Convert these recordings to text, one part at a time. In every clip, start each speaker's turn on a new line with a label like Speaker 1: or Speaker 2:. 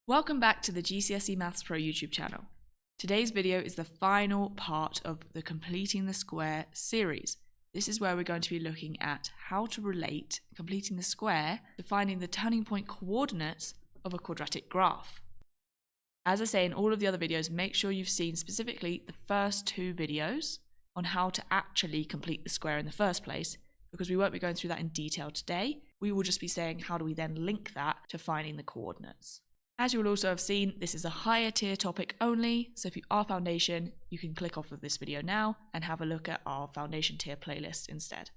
Speaker 1: Welcome back to the GCSE Maths Pro YouTube channel. Today's video is the final part of the Completing the Square series. This is where we're going to be looking at how to relate completing the square to finding the turning point coordinates of a quadratic graph. As I say in all of the other videos, make sure you've seen specifically the first two videos on how to actually complete the square in the first place, because we won't be going through that in detail today. We will just be saying how do we then link that to finding the coordinates. As you will also have seen, this is a higher tier topic only, so if you are foundation, you can click off of this video now and have a look at our foundation tier playlist instead.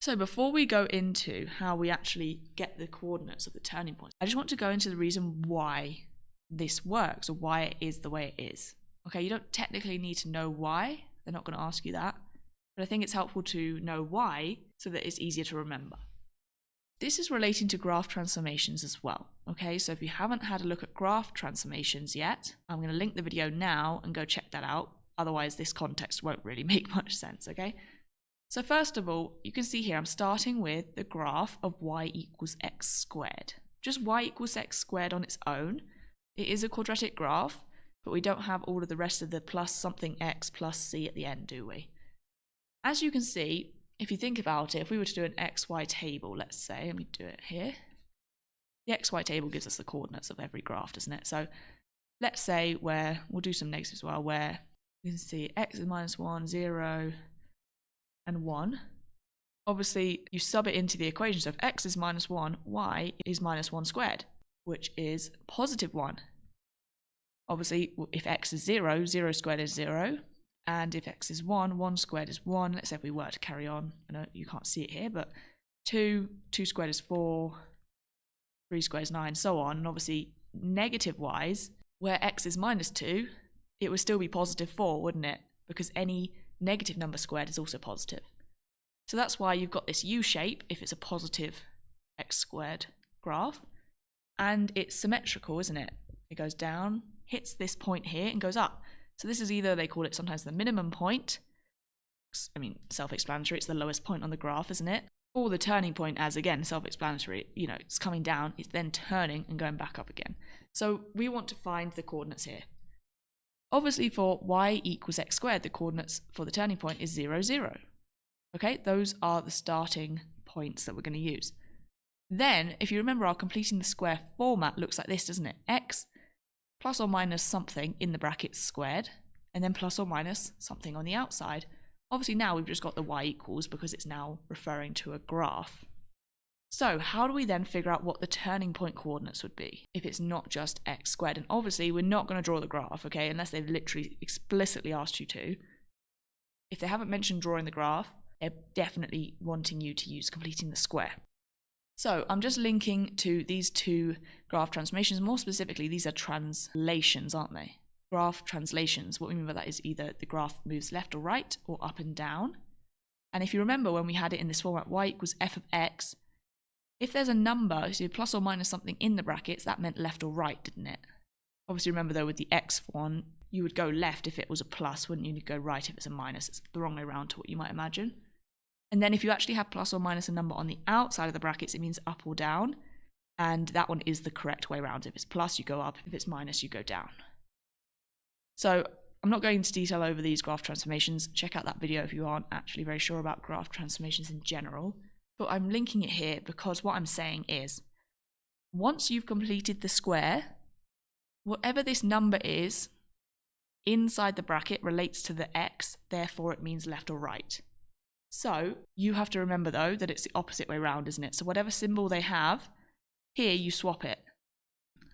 Speaker 1: So before we go into how we actually get the coordinates of the turning points, I just want to go into the reason why this works, or why it is the way it is. Okay, you don't technically need to know why, they're not going to ask you that, but I think it's helpful to know why so that it's easier to remember. This is relating to graph transformations as well, okay? So if you haven't had a look at graph transformations yet, I'm going to link the video now and go check that out. Otherwise, this context won't really make much sense, okay? So first of all, you can see here I'm starting with the graph of y equals x squared. Just y equals x squared on its own. It is a quadratic graph, but we don't have all of the rest of the plus something x plus c at the end, do we? As you can see, if you think about it, if we were to do an xy table, let's say, let me do it here. The xy table gives us the coordinates of every graph, doesn't it? So let's say we'll do some negatives as well, where you can see x is minus 1, 0, and 1. Obviously, you sub it into the equation. So if x is minus 1, y is minus 1 squared, which is positive 1. Obviously, if x is 0, 0 squared is 0. And if x is 1, 1 squared is 1. Let's say if we were to carry on, I know you can't see it here, but 2 squared is 4, 3 squared is 9, so on. And obviously, negative-wise, where x is minus 2, it would still be positive 4, wouldn't it? Because any negative number squared is also positive. So that's why you've got this U shape if it's a positive x squared graph. And it's symmetrical, isn't it? It goes down, hits this point here, and goes up. So this is either, they call it sometimes the minimum point, I mean, self-explanatory, it's the lowest point on the graph, isn't it? Or the turning point, as again, self-explanatory, you know, it's coming down, it's then turning and going back up again. So we want to find the coordinates here. Obviously for y equals x squared, the coordinates for the turning point is 0, 0. Okay, those are the starting points that we're going to use. Then, if you remember, our completing the square format looks like this, doesn't it? X plus or minus something in the brackets squared, and then plus or minus something on the outside. Obviously now we've just got the y equals because it's now referring to a graph. So how do we then figure out what the turning point coordinates would be if it's not just x squared? And obviously we're not going to draw the graph, okay, unless they've literally explicitly asked you to. If they haven't mentioned drawing the graph, they're definitely wanting you to use completing the square. So I'm just linking to these two graph transformations. More specifically, these are translations, aren't they? Graph translations. What we mean by that is either the graph moves left or right or up and down. And if you remember when we had it in this format, y equals f of x, if there's a number, so plus or minus something in the brackets, that meant left or right, didn't it? Obviously remember though with the x one, you would go left if it was a plus, wouldn't you? You'd go right if it's a minus. It's the wrong way around to what you might imagine. And then if you actually have plus or minus a number on the outside of the brackets, it means up or down. And that one is the correct way around. If it's plus, you go up. If it's minus, you go down. So I'm not going into detail over these graph transformations. Check out that video if you aren't actually very sure about graph transformations in general. But I'm linking it here because what I'm saying is, once you've completed the square, whatever this number is inside the bracket relates to the x, therefore it means left or right. So you have to remember though that it's the opposite way around, isn't it? So whatever symbol they have, here you swap it.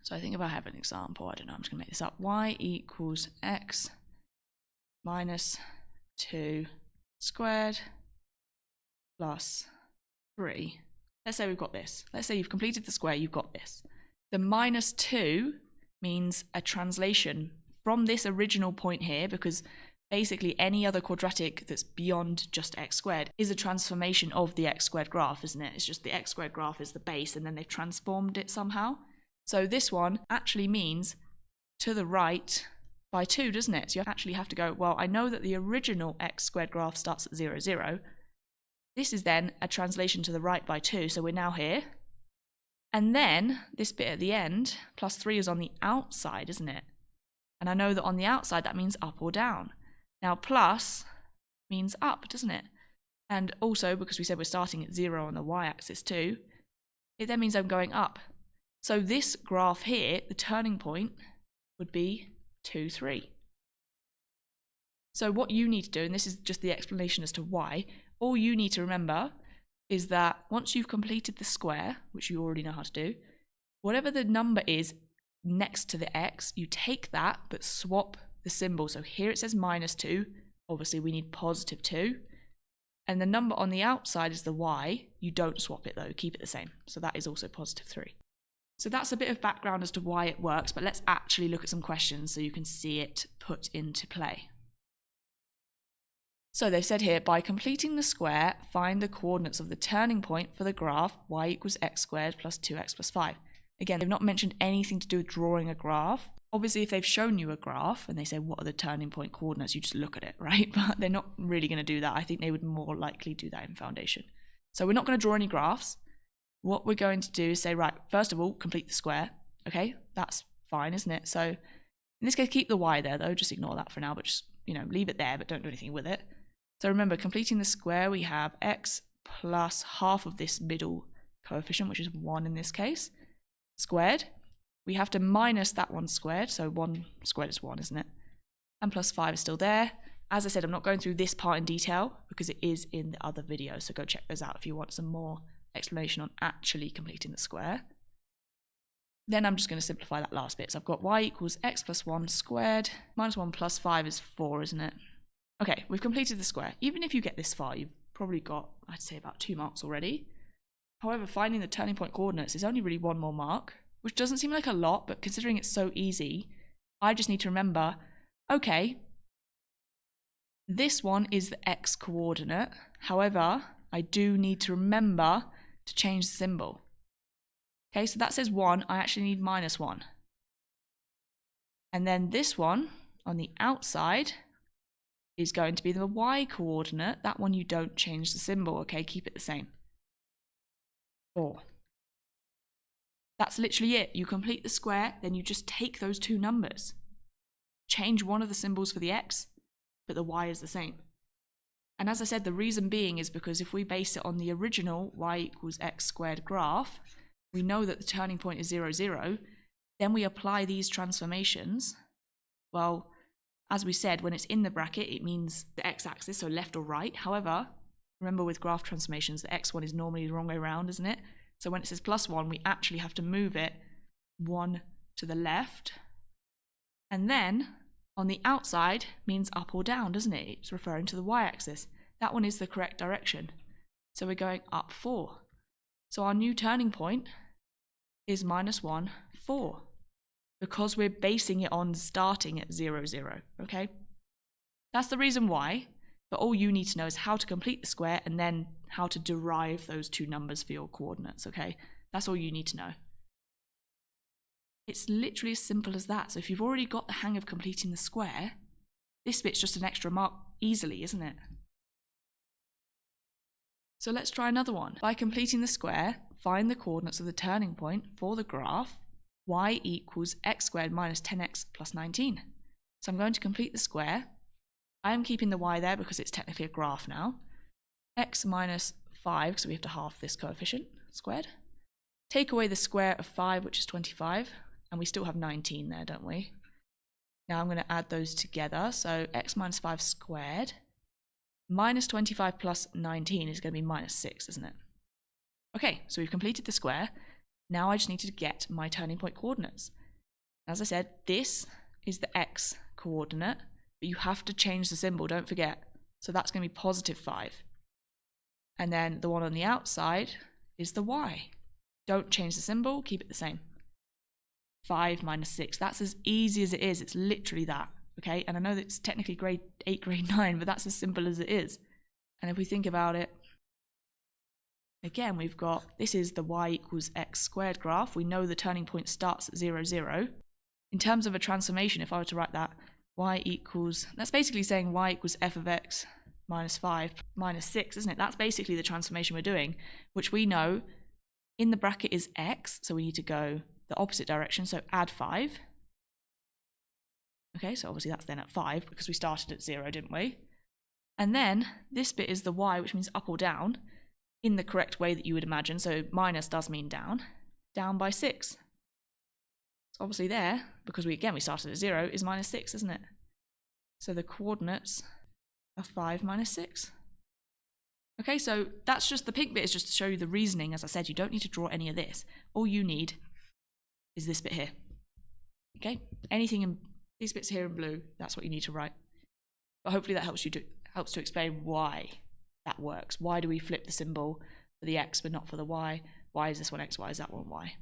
Speaker 1: So I think if I have an example, I don't know, I'm just going to make this up. Y equals x minus 2 squared plus 3. Let's say we've got this. Let's say you've completed the square, you've got this. The minus 2 means a translation from this original point here, because basically any other quadratic that's beyond just x squared is a transformation of the x squared graph, isn't it? It's just the x squared graph is the base and then they've transformed it somehow. So this one actually means to the right by 2, doesn't it? So you actually have to go, well, I know that the original x squared graph starts at 0, 0. This is then a translation to the right by 2, so we're now here. And then this bit at the end, plus 3 is on the outside, isn't it? And I know that on the outside that means up or down. Now plus means up, doesn't it? And also, because we said we're starting at 0 on the y-axis too, it then means I'm going up. So this graph here, the turning point would be 2, 3. So what you need to do, and this is just the explanation as to why, all you need to remember is that once you've completed the square, which you already know how to do, whatever the number is next to the x, you take that but swap the symbol. So here it says -2, obviously we need +2, and the number on the outside is the y. You don't swap it though, keep it the same. So that is also +3. So that's a bit of background as to why it works, but let's actually look at some questions so you can see it put into play. So they've said here, by completing the square, find the coordinates of the turning point for the graph y equals x squared plus 2x plus 5. Again, they've not mentioned anything to do with drawing a graph. Obviously, if they've shown you a graph and they say, what are the turning point coordinates, you just look at it, right? But they're not really going to do that. I think they would more likely do that in foundation. So we're not going to draw any graphs. What we're going to do is say, right, first of all, complete the square. Okay, that's fine, isn't it? So in this case, keep the y there, though. Just ignore that for now, but just, leave it there, but don't do anything with it. So remember, completing the square, we have x plus half of this middle coefficient, which is 1 in this case, squared. We have to minus that 1 squared, so 1 squared is 1, isn't it? And plus 5 is still there. As I said, I'm not going through this part in detail because it is in the other video, so go check those out if you want some more explanation on actually completing the square. Then I'm just going to simplify that last bit. So I've got y equals x plus 1 squared, minus 1 plus 5 is 4, isn't it? Okay, we've completed the square. Even if you get this far, you've probably got, I'd say, about 2 marks already. However, finding the turning point coordinates is only really 1 more mark, which doesn't seem like a lot, but considering it's so easy, I just need to remember, okay, this one is the x coordinate. However, I do need to remember to change the symbol. Okay, so that says 1, I actually need -1. And then this one on the outside is going to be the y coordinate. That one you don't change the symbol, okay? Keep it the same. 4. That's literally it. You complete the square, then you just take those 2 numbers. Change one of the symbols for the x, but the y is the same. And as I said, the reason being is because if we base it on the original y equals x squared graph, we know that the turning point is 0, 0. Then we apply these transformations. Well, as we said, when it's in the bracket, it means the x-axis, so left or right. However, remember with graph transformations, the x1 is normally the wrong way around, isn't it? So when it says +1, we actually have to move it 1 to the left. And then on the outside means up or down, doesn't it? It's referring to the y-axis. That one is the correct direction. So we're going up 4. So our new turning point is -1, 4. Because we're basing it on starting at 0, 0, okay? That's the reason why, but all you need to know is how to complete the square and then how to derive those 2 numbers for your coordinates, okay? That's all you need to know. It's literally as simple as that. So if you've already got the hang of completing the square, this bit's just an extra mark easily, isn't it? So let's try another one. By completing the square, find the coordinates of the turning point for the graph y equals x squared minus 10x plus 19. So I'm going to complete the square. I am keeping the y there because it's technically a graph now. X minus 5, because we have to half this coefficient squared. Take away the square of 5, which is 25, and we still have 19 there, don't we? Now I'm going to add those together. So x minus 5 squared minus 25 plus 19 is going to be -6, isn't it? Okay, so we've completed the square. Now I just need to get my turning point coordinates. As I said, this is the x coordinate, but you have to change the symbol, don't forget. So that's going to be +5. And then the one on the outside is the y. Don't change the symbol, keep it the same. 5 minus 6, that's as easy as it is. It's literally that, okay? And I know that it's technically grade 8, grade 9, but that's as simple as it is. And if we think about it, again, we've got, this is the y equals x squared graph. We know the turning point starts at 0, 0. In terms of a transformation, if I were to write that, y equals, that's basically saying y equals f of x minus 5 minus 6, isn't it? That's basically the transformation we're doing, which we know In the bracket is x, so we need to go the opposite direction, so add 5. Okay, so obviously that's then at 5 because we started at 0, didn't we? And then this bit is the y, which means up or down, in the correct way that you would imagine. So minus does mean down by 6. So obviously there, because we started at 0, is minus 6, isn't it? So the coordinates are 5 minus 6. Okay, so that's just, the pink bit is just to show you the reasoning. As I said, you don't need to draw any of this. All you need is this bit here. Okay, anything in these bits here in blue, that's what you need to write. But hopefully that helps to explain why that works. Why do we flip the symbol for the x but not for the y? Why is this one x, why is that one y?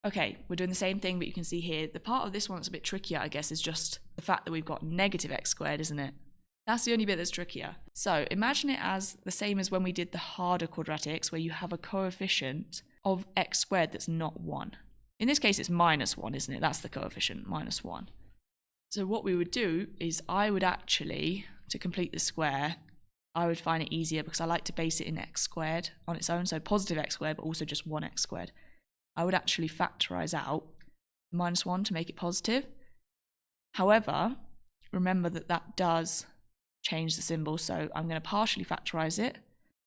Speaker 1: Okay, we're doing the same thing, but you can see here, the part of this one that's a bit trickier, I guess, is just the fact that we've got negative x squared, isn't it? That's the only bit that's trickier. So imagine it as the same as when we did the harder quadratics, where you have a coefficient of x squared that's not 1. In this case, it's minus 1, isn't it? That's the coefficient, minus 1. So what we would do is I would actually, to complete the square, I would find it easier because I like to base it in x squared on its own, so positive x squared, but also just 1x squared. I would actually factorise out minus 1 to make it positive. However, remember that that does change the symbol, so I'm going to partially factorise it.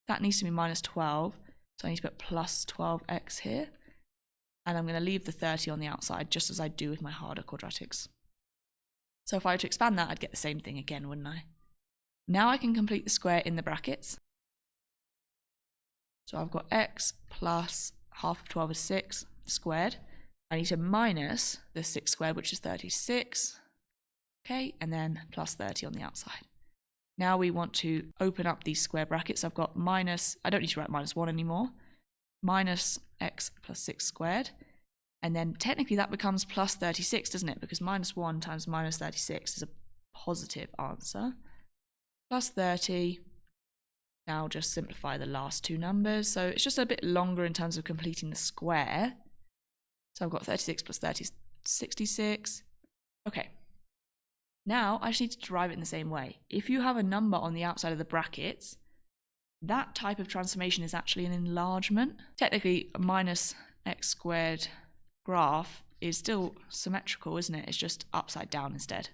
Speaker 1: That needs to be minus 12, so I need to put plus 12x here. And I'm going to leave the 30 on the outside, just as I do with my harder quadratics. So if I were to expand that, I'd get the same thing again, wouldn't I? Now I can complete the square in the brackets. So I've got x plus half of 12 is 6 squared. I need to minus the 6 squared, which is 36. Okay, and then plus 30 on the outside. Now we want to open up these square brackets. I've got minus, I don't need to write minus 1 anymore. Minus x plus 6 squared. And then technically that becomes plus 36, doesn't it? Because minus 1 times minus 36 is a positive answer. Plus 30. Now just simplify the last two numbers. So it's just a bit longer in terms of completing the square. So I've got 36 plus 30 is 66. Okay. Now I just need to derive it in the same way. If you have a number on the outside of the brackets, that type of transformation is actually an enlargement. Technically, a minus x squared graph is still symmetrical, isn't it? It's just upside down instead.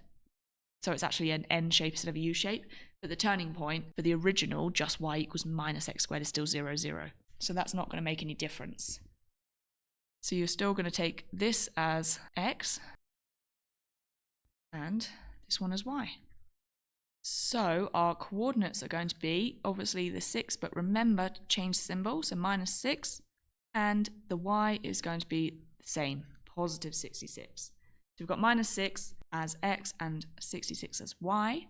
Speaker 1: So it's actually an N shape instead of a U shape. But the turning point for the original, just y equals minus x squared, is still 0, 0. So that's not going to make any difference. So you're still going to take this as x and this one as y. So our coordinates are going to be obviously the 6, but remember to change the symbol, so minus 6, and the y is going to be the same, positive 66. So we've got minus 6 as x and 66 as y.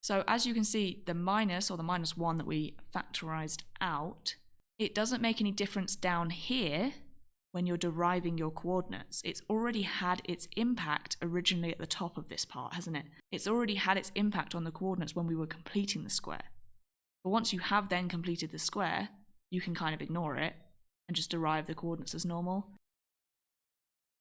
Speaker 1: So as you can see, the minus, or the minus 1 that we factorised out, it doesn't make any difference down here when you're deriving your coordinates. It's already had its impact originally at the top of this part, hasn't it? It's already had its impact on the coordinates when we were completing the square. But once you have then completed the square, you can kind of ignore it and just derive the coordinates as normal.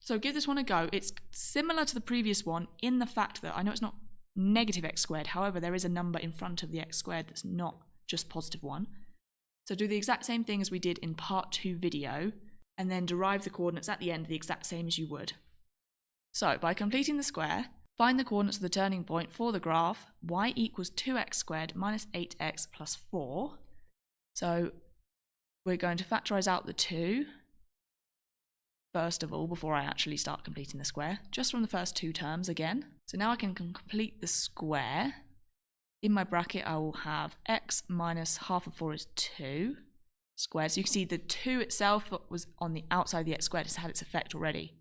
Speaker 1: So give this one a go. It's similar to the previous one in the fact that I know it's not negative x squared, however there is a number in front of the x squared that's not just positive 1. So do the exact same thing as we did in part 2 video, and then derive the coordinates at the end the exact same as you would. So by completing the square, find the coordinates of the turning point for the graph y equals 2x squared minus 8x plus 4. So we're going to factorise out the 2 first of all before I actually start completing the square, just from the first two terms again. So now I can complete the square. In my bracket I will have x minus half of 4 is 2 squared. So you can see the 2 itself that was on the outside of the x squared has had its effect already,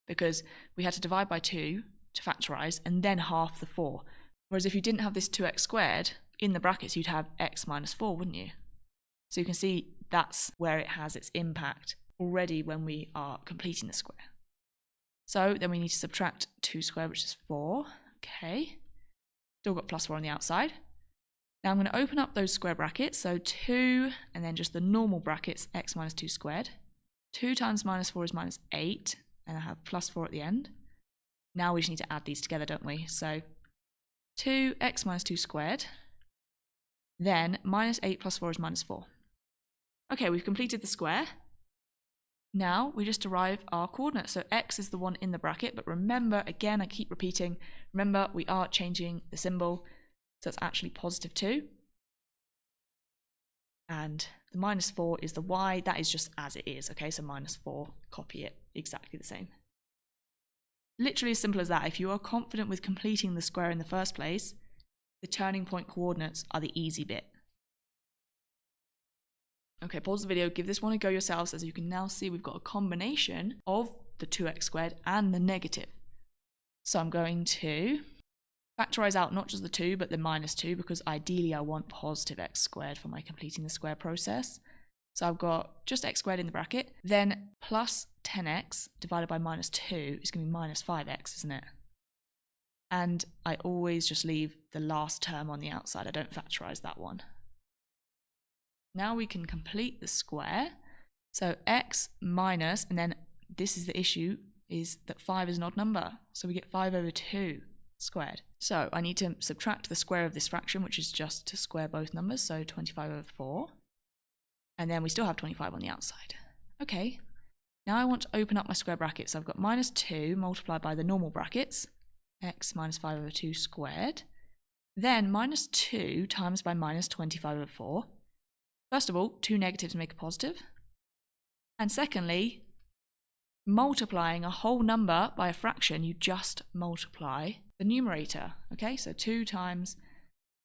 Speaker 1: because we had to divide by 2 to factorise and then half the 4. Whereas if you didn't have this 2x squared in the brackets, you'd have x minus 4, wouldn't you? So you can see that's where it has its impact already when we are completing the square. So then we need to subtract 2 squared, which is 4. Okay. Still got plus 4 on the outside. Now I'm going to open up those square brackets, so 2 and then just the normal brackets, x minus 2 squared. 2 times minus 4 is minus 8, and I have plus 4 at the end. Now we just need to add these together, don't we? So 2x minus 2 squared, then minus 8 plus 4 is minus 4. Okay, we've completed the square. Now we just derive our coordinates. So x is the one in the bracket, but remember, again, I keep repeating, remember we are changing the symbol, so it's actually positive 2. And the minus 4 is the y, that is just as it is, okay? So minus 4, copy it exactly the same. Literally as simple as that. If you are confident with completing the square in the first place, the turning point coordinates are the easy bit. Okay, pause the video, give this one a go yourselves. As you can now see, we've got a combination of the 2x squared and the negative. So I'm going to factorize out not just the 2, but the minus 2, because ideally I want positive x squared for my completing the square process. So I've got just x squared in the bracket, then plus 10x divided by minus 2 is going to be minus 5x, isn't it? And I always just leave the last term on the outside. I don't factorize that one. Now we can complete the square. So x minus, and then this is the issue, is that 5 is an odd number. So we get 5 over 2 squared. So I need to subtract the square of this fraction, which is just to square both numbers, so 25 over 4. And then we still have 25 on the outside. Okay, now I want to open up my square bracket. So I've got minus 2 multiplied by the normal brackets, x minus 5 over 2 squared. Then minus 2 times by minus 25 over 4. First of all, 2 negatives make a positive. And secondly, multiplying a whole number by a fraction, you just multiply the numerator. Okay, so 2 times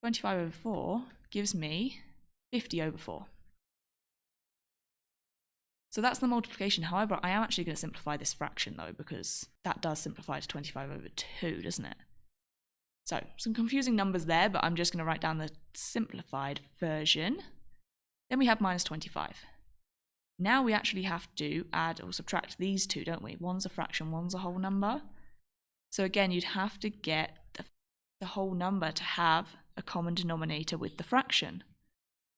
Speaker 1: 25 over 4 gives me 50 over 4. So that's the multiplication. However, I am actually going to simplify this fraction though, because that does simplify to 25 over 2, doesn't it? So some confusing numbers there, but I'm just going to write down the simplified version. Then we have minus 25. Now we actually have to add or subtract these two, don't we? One's a fraction, one's a whole number. So again, you'd have to get the whole number to have a common denominator with the fraction.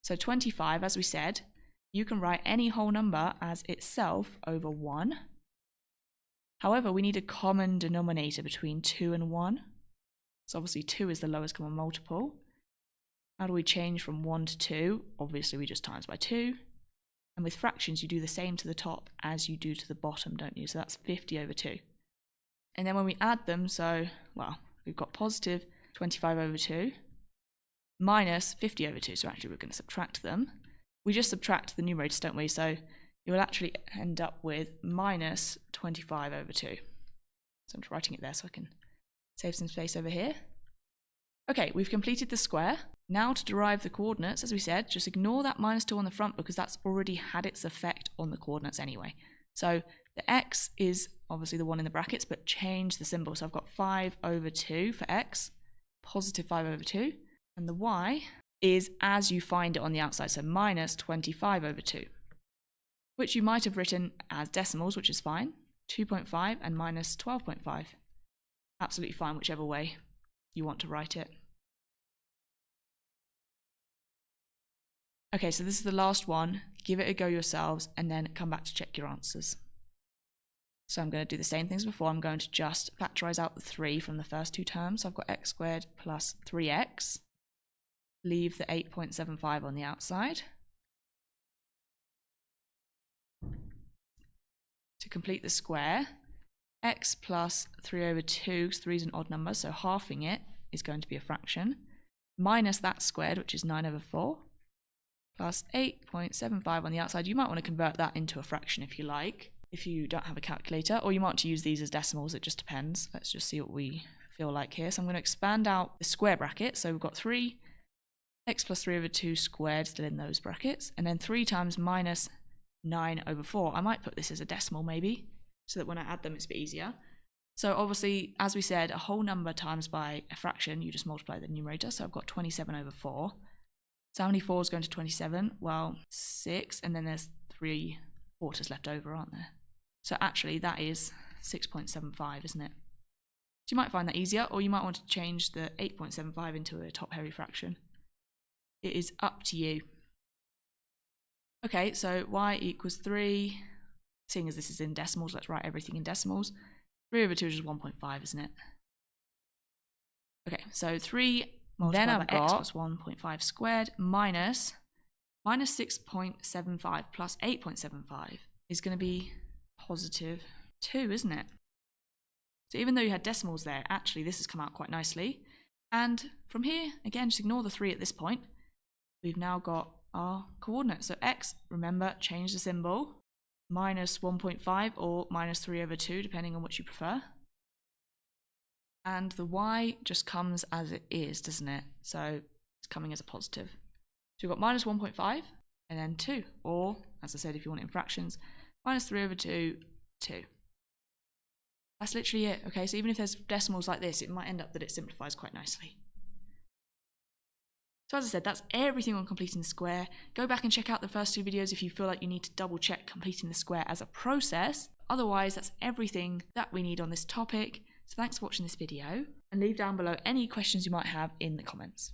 Speaker 1: So 25, as we said, you can write any whole number as itself over 1. However, we need a common denominator between 2 and 1. So obviously 2 is the lowest common multiple. How do we change from 1 to 2? Obviously we just times by 2. And with fractions you do the same to the top as you do to the bottom, don't you? So that's 50 over 2. And then when we add them, so, well, we've got positive 25 over 2 minus 50 over 2. So actually we're going to subtract them. We just subtract the numerators, don't we? So you will actually end up with minus 25 over 2. So I'm just writing it there so I can save some space over here. Okay, we've completed the square. Now to derive the coordinates, as we said, just ignore that minus 2 on the front because that's already had its effect on the coordinates anyway. So the x is obviously the one in the brackets, but change the symbol. So I've got 5 over 2 for x, positive 5 over 2. And the y is as you find it on the outside, so minus 25 over 2, which you might have written as decimals, which is fine, 2.5 and minus 12.5. Absolutely fine, whichever way you want to write it. Okay, so this is the last one. Give it a go yourselves and then come back to check your answers. So I'm going to do the same things before. I'm going to just factorize out the 3 from the first two terms. So I've got x squared plus 3x. Leave the 8.75 on the outside. To complete the square, x plus 3 over 2, because 3 is an odd number, so halving it is going to be a fraction, minus that squared, which is 9 over 4, plus 8.75 on the outside. You might want to convert that into a fraction if you like, if you don't have a calculator, or you might want to use these as decimals, it just depends. Let's just see what we feel like here. So I'm going to expand out the square bracket, so we've got 3 x plus 3 over 2 squared still in those brackets, and then 3 times minus 9 over 4. I might put this as a decimal maybe, so that when I add them it's a bit easier. So obviously, as we said, a whole number times by a fraction, you just multiply the numerator. So I've got 27 over 4. So how many 4s go into 27? Well, 6, and then there's 3 quarters left over, aren't there? So actually that is 6.75, isn't it? So you might find that easier, or you might want to change the 8.75 into a top-heavy fraction. It is up to you. Okay, so y equals 3. Seeing as this is in decimals, let's write everything in decimals. 3 over 2 is just 1.5, isn't it? Okay, so 3 multiplied by x plus 1.5 squared minus Minus 6.75 plus 8.75 is going to be positive 2, isn't it? So even though you had decimals there, actually this has come out quite nicely. And from here, again, just ignore the 3 at this point. We've now got our coordinates. So x, remember, change the symbol. Minus 1.5 or minus 3 over 2, depending on what you prefer. And the y just comes as it is, doesn't it? So it's coming as a positive. So we've got minus 1.5 and then 2. Or, as I said, if you want it in fractions, minus 3 over 2, 2. That's literally it, okay? So even if there's decimals like this, it might end up that it simplifies quite nicely. So as I said, that's everything on completing the square. Go back and check out the first 2 videos if you feel like you need to double check completing the square as a process. Otherwise, that's everything that we need on this topic. So thanks for watching this video, and leave down below any questions you might have in the comments.